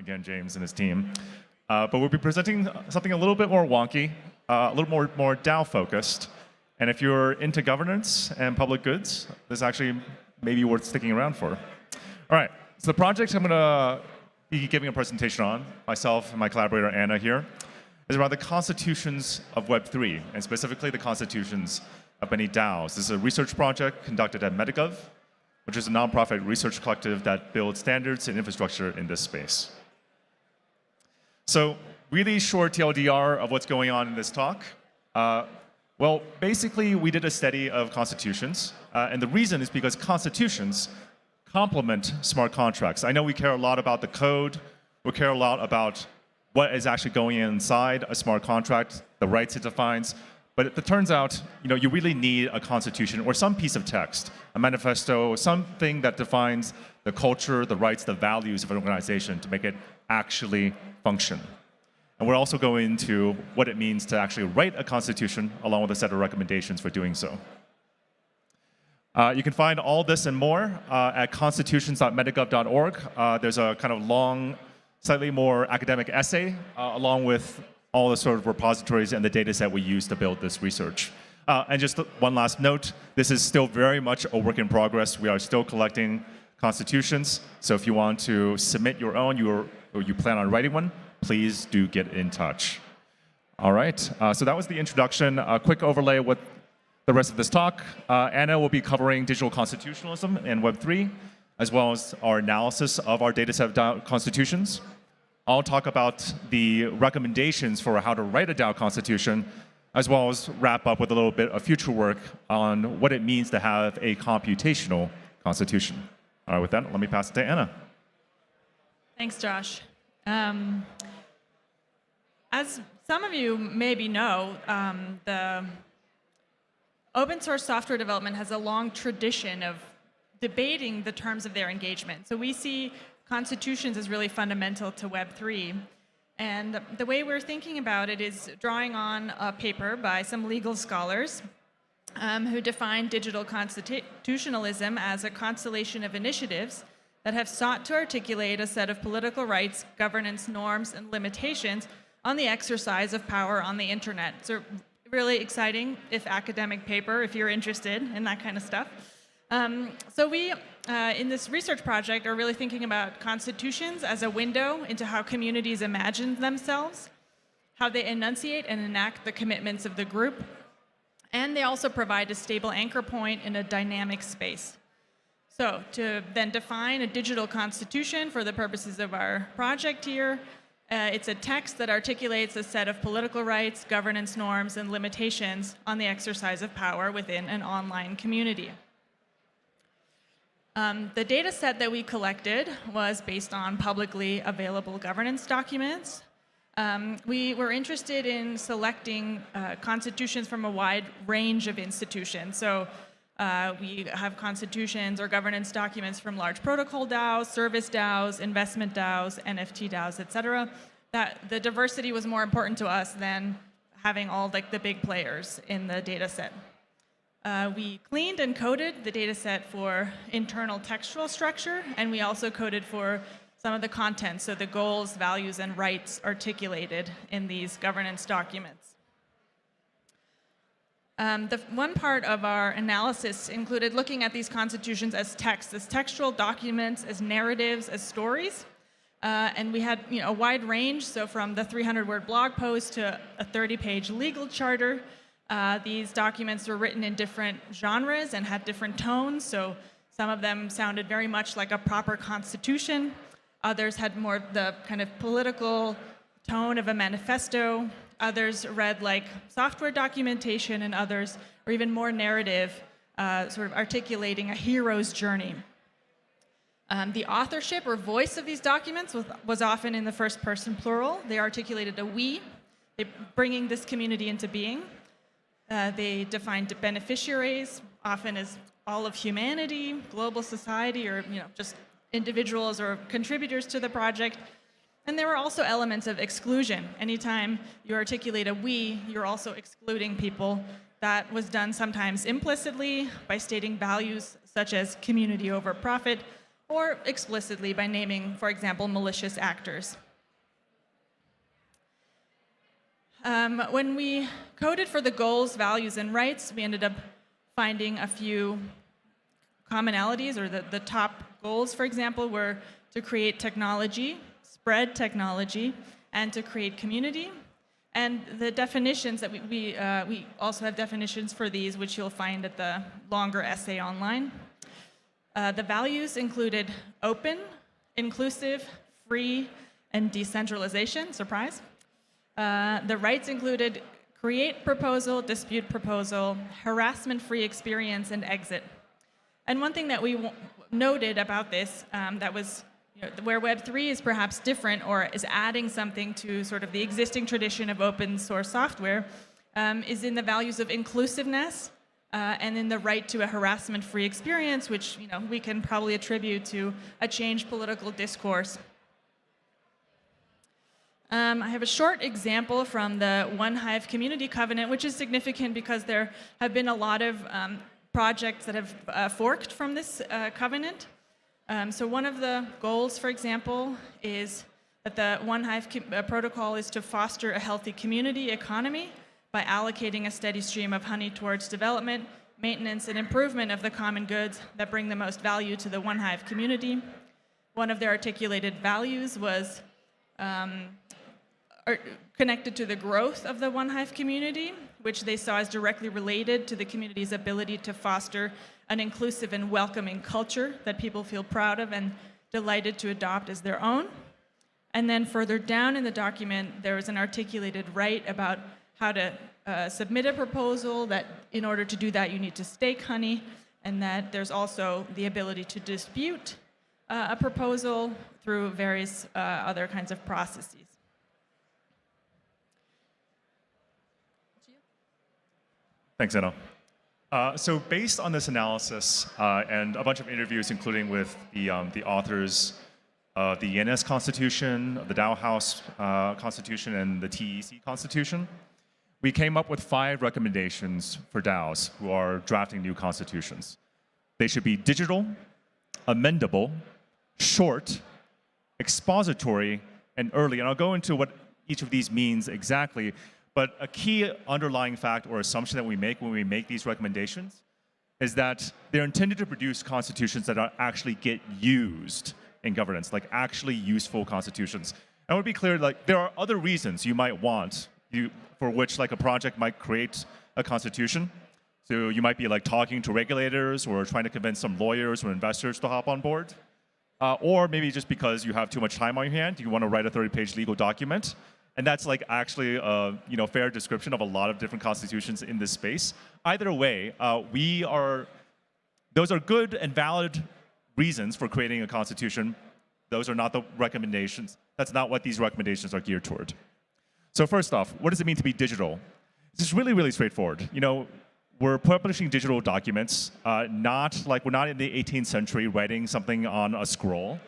again, James and his team. But we'll be presenting something a little bit more wonky, a little more DAO-focused. And if you're into governance and public goods, this actually may be worth sticking around for. All right, so the project I'm going to be giving a presentation on, myself and my collaborator Anna here, is around the constitutions of Web3, and specifically the constitutions of many DAOs. This is a research project conducted at Metagov, which is a nonprofit research collective that builds standards and infrastructure in this space. So really short TLDR of what's going on in this talk. Well, basically, we did a study of constitutions, and the reason is because constitutions complement smart contracts. I know we care a lot about the code, we care a lot about what is actually going inside a smart contract, the rights it defines, but it turns out, you really need a constitution or some piece of text, a manifesto, something that defines the culture, the rights, the values of an organization to make it actually function. And we're also going into what it means to actually write a constitution along with a set of recommendations for doing so. You can find all this and more at constitutions.metagov.org. There's a kind of long, slightly more academic essay along with all the sort of repositories and the data set we use to build this research. And just one last note, this is still very much a work in progress. We are still collecting constitutions. So if you want to submit your own or you plan on writing one, please do get in touch. All right, so that was the introduction. A quick overlay with the rest of this talk. Anna will be covering digital constitutionalism and Web3, as well as our analysis of our data set of DAO constitutions. I'll talk about the recommendations for how to write a DAO constitution, as well as wrap up with a little bit of future work on what it means to have a computational constitution. All right, with that, let me pass it to Anna. Thanks, Josh. As some of you maybe know, the open source software development has a long tradition of debating the terms of their engagement. So we see constitutions as really fundamental to Web3. And the way we're thinking about it is drawing on a paper by some legal scholars who define digital constitutionalism as a constellation of initiatives that have sought to articulate a set of political rights, governance norms, and limitations on the exercise of power on the internet. So really exciting, if academic paper, if you're interested in that kind of stuff. So we, in this research project, are really thinking about constitutions as a window into how communities imagine themselves, how they enunciate and enact the commitments of the group, and they also provide a stable anchor point in a dynamic space. So to then define a digital constitution for the purposes of our project here, it's a text that articulates a set of political rights, governance norms, and limitations on the exercise of power within an online community. The data set that we collected was based on publicly available governance documents. We were interested in selecting constitutions from a wide range of institutions. So we have constitutions or governance documents from large protocol DAOs, service DAOs, investment DAOs, NFT DAOs, et cetera. The diversity was more important to us than having all like the big players in the data set. We cleaned and coded the data set for internal textual structure, and we also coded for some of the content, so the goals, values, and rights articulated in these governance documents. The one part of our analysis included looking at these constitutions as text, as textual documents, as narratives, as stories. And we had a wide range, so from the 300-word blog post to a 30-page legal charter. These documents were written in different genres and had different tones, so some of them sounded very much like a proper constitution. Others had more the kind of political tone of a manifesto. Others read like software documentation, and others were even more narrative, sort of articulating a hero's journey. The authorship or voice of these documents was often in the first person plural. They articulated a we, bringing this community into being. They defined beneficiaries, often as all of humanity, global society, or just individuals or contributors to the project. And there were also elements of exclusion. Anytime you articulate a we, you're also excluding people. That was done sometimes implicitly by stating values such as community over profit, or explicitly by naming, for example, malicious actors. When we coded for the goals, values, and rights, we ended up finding a few commonalities, or the top goals, for example, were to create technology, spread technology, and to create community. And the definitions that we also have definitions for these, which you'll find at the longer essay online. The values included open, inclusive, free, and decentralization, surprise. The rights included create proposal, dispute proposal, harassment-free experience, and exit. And one thing that we noted about this that was where Web3 is perhaps different or is adding something to sort of the existing tradition of open source software is in the values of inclusiveness and in the right to a harassment-free experience, which we can probably attribute to a changed political discourse. I have a short example from the One Hive Community Covenant, which is significant because there have been a lot of projects that have forked from this covenant. So one of the goals, for example, is that the One Hive protocol is to foster a healthy community economy by allocating a steady stream of honey towards development, maintenance, and improvement of the common goods that bring the most value to the One Hive community. One of their articulated values was connected to the growth of the One Hive community, which they saw as directly related to the community's ability to foster an inclusive and welcoming culture that people feel proud of and delighted to adopt as their own. And then further down in the document, there was an articulated right about how to submit a proposal, that in order to do that, you need to stake honey, and that there's also the ability to dispute a proposal through various other kinds of processes. Thanks, Anna. So based on this analysis and a bunch of interviews, including with the authors of the ENS Constitution, the Dow House Constitution, and the TEC Constitution, we came up with 5 recommendations for DAOs who are drafting new constitutions. They should be digital, amendable, short, expository, and early. And I'll go into what each of these means exactly. But a key underlying fact or assumption that we make when we make these recommendations is that they're intended to produce constitutions that actually get used in governance, like actually useful constitutions. And I want to be clear, like there are other reasons you might want, for which like a project might create a constitution. So you might be like talking to regulators or trying to convince some lawyers or investors to hop on board. Or maybe just because you have too much time on your hand, you want to write a 30-page legal document. And that's like actually a fair description of a lot of different constitutions in this space. Either way, those are good and valid reasons for creating a constitution. Those are not the recommendations. That's not what these recommendations are geared toward. So first off, what does it mean to be digital? This is really, really straightforward. We're publishing digital documents, we're not in the 18th century writing something on a scroll.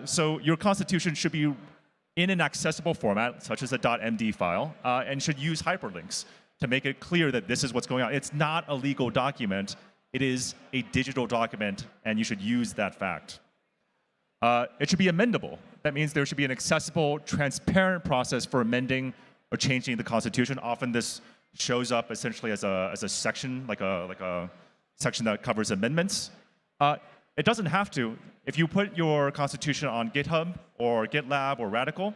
So your constitution should be in an accessible format, such as a .md file, and should use hyperlinks to make it clear that this is what's going on. It's not a legal document. It is a digital document, and you should use that fact. It should be amendable. That means there should be an accessible, transparent process for amending or changing the Constitution. Often this shows up essentially as a section, like a section that covers amendments. It doesn't have to. If you put your Constitution on GitHub or GitLab or Radical,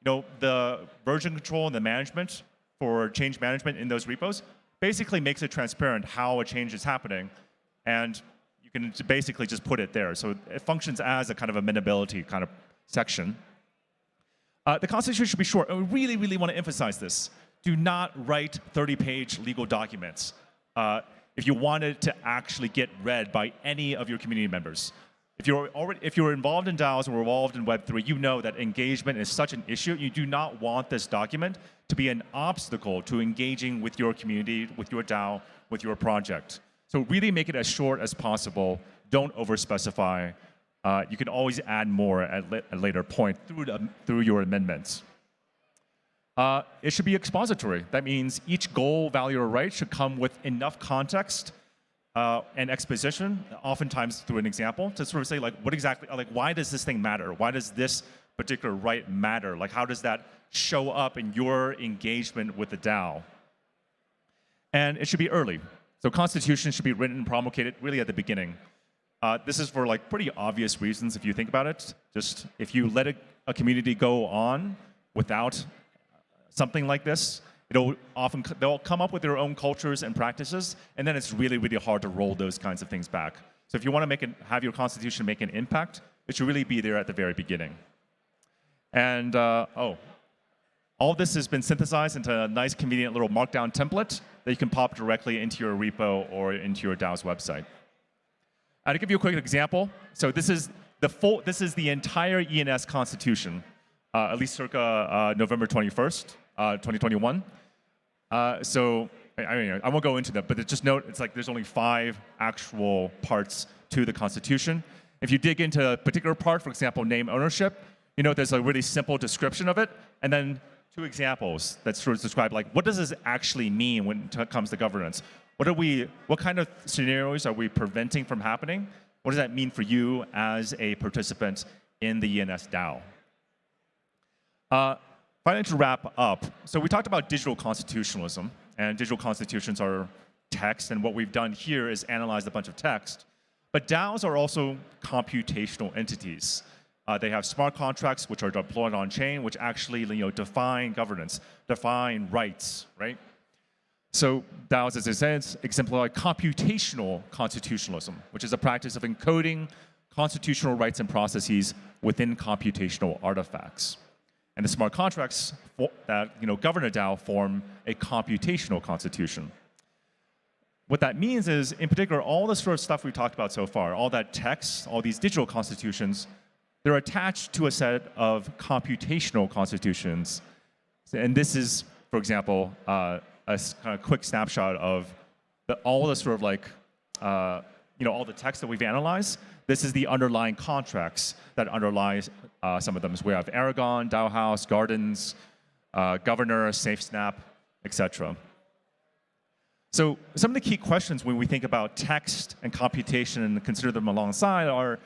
the version control and the management for change management in those repos basically makes it transparent how a change is happening, and you can basically just put it there. So it functions as a kind of amendability kind of section. The Constitution should be short, and we really, really want to emphasize this. Do not write 30-page legal documents if you want it to actually get read by any of your community members. If you're involved in DAOs or involved in Web3, you know that engagement is such an issue. You do not want this document to be an obstacle to engaging with your community, with your DAO, with your project. So really make it as short as possible. Don't overspecify. You can always add more at a later point through your amendments. It should be expository. That means each goal, value, or right should come with enough context and exposition, oftentimes through an example, to sort of say like, what exactly, like, why does this thing matter? Why does this particular right matter? Like, how does that show up in your engagement with the DAO? And it should be early. So constitution should be written and promulgated really at the beginning. This is for like pretty obvious reasons if you think about it. Just if you let a community go on without something like this, they'll come up with their own cultures and practices, and then it's really, really hard to roll those kinds of things back. So if you want to have your constitution make an impact, it should really be there at the very beginning. And all this has been synthesized into a nice, convenient little Markdown template that you can pop directly into your repo or into your DAO's website. To give you a quick example, so this is the entire ENS constitution, at least circa November 21st, 2021. So I won't go into that, but just note it's like there's only 5 actual parts to the Constitution. If you dig into a particular part, for example, name ownership, you know there's a really simple description of it, and then 2 examples that sort of describe like what does this actually mean when it comes to governance. What kind of scenarios are we preventing from happening? What does that mean for you as a participant in the ENS DAO? Finally, to wrap up, so we talked about digital constitutionalism, and digital constitutions are text, and what we've done here is analyze a bunch of text. But DAOs are also computational entities. They have smart contracts which are deployed on chain, which actually define governance, define rights, right? So DAOs, as I said, exemplify computational constitutionalism, which is a practice of encoding constitutional rights and processes within computational artifacts. And the smart contracts that govern a DAO form a computational constitution. What that means is, in particular, all the sort of stuff we've talked about so far, all that text, all these digital constitutions, they're attached to a set of computational constitutions. And this is, for example, a kind of quick snapshot of all the sort of like, all the text that we've analyzed. This is the underlying contracts that underlie some of them. So we have Aragon, DAO House, Gardens, Governor, SafeSnap, etc. So some of the key questions when we think about text and computation and consider them alongside are,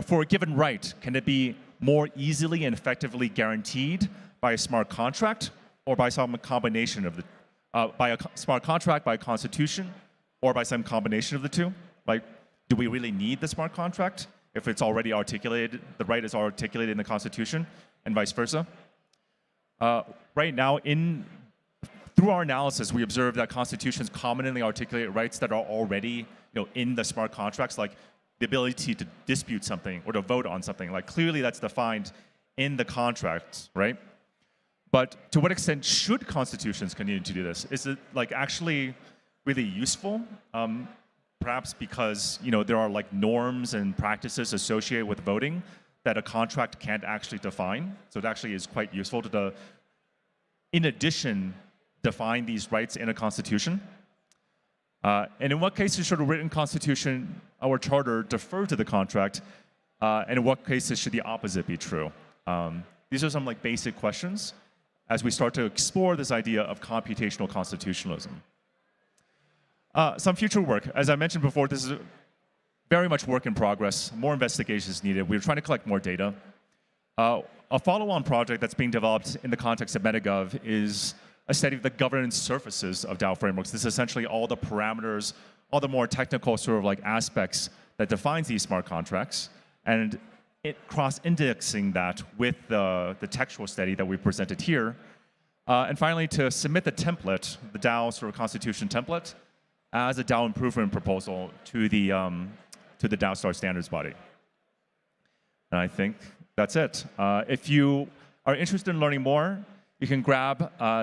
for a given right, can it be more easily and effectively guaranteed by a smart contract or by some combination of by a smart contract, by a constitution, or by some combination of the two? Like, do we really need the smart contract if it's already articulated, the right is articulated in the Constitution, and vice versa? Right now, through our analysis, we observe that constitutions commonly articulate rights that are already in the smart contracts, like the ability to dispute something or to vote on something. Like clearly that's defined in the contracts, right? But to what extent should constitutions continue to do this? Is it like actually really useful? Perhaps because there are like norms and practices associated with voting that a contract can't actually define. So it actually is quite useful to, in addition, define these rights in a constitution. And in what cases should a written constitution or charter defer to the contract? And in what cases should the opposite be true? These are some like basic questions as we start to explore this idea of computational constitutionalism. Some future work. As I mentioned before, this is very much work in progress. More investigations needed. We're trying to collect more data. A follow-on project that's being developed in the context of Metagov is a study of the governance surfaces of DAO frameworks. This is essentially all the parameters, all the more technical sort of like aspects that defines these smart contracts, and it cross-indexing that with the textual study that we presented here. And finally, to submit the template, the DAO sort of constitution template, as a DAO improvement proposal to the DAO Star standards body. And I think that's it. If you are interested in learning more, you can grab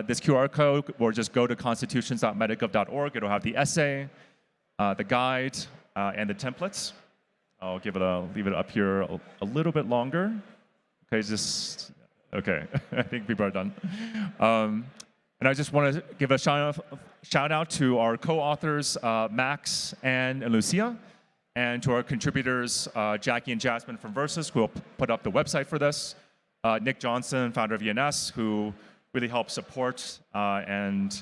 this QR code or just go to constitutions.metagov.org. It'll have the essay, the guide, and the templates. I'll leave it up here a little bit longer. Okay, I think people are done. And I just want to give a shout out to our co-authors, Max and Lucia, and to our contributors, Jackie and Jasmine from Versus, who will put up the website for this, Nick Johnson, founder of ENS, who really helped support and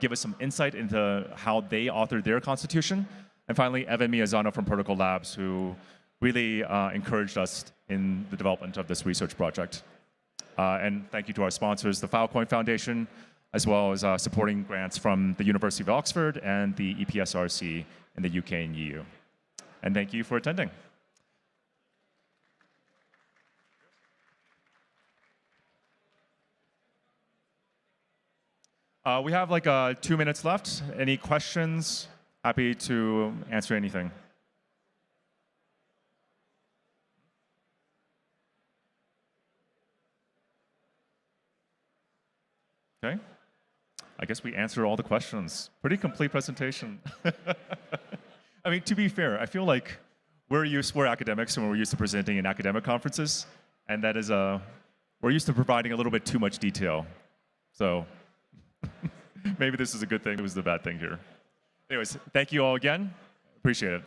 give us some insight into how they authored their constitution, And finally, Evan Miyazawa from Protocol Labs, who really encouraged us in the development of this research project. And thank you to our sponsors, the Filecoin Foundation, as well as supporting grants from the University of Oxford and the EPSRC in the UK and EU. And thank you for attending. We have like 2 minutes left. Any questions? Happy to answer anything. Okay. I guess we answered all the questions. Pretty complete presentation. I mean, to be fair, I feel like we're academics and we're used to presenting in academic conferences, and that is we're used to providing a little bit too much detail. So maybe this is a good thing. It was the bad thing here. Anyways, thank you all again. Appreciate it.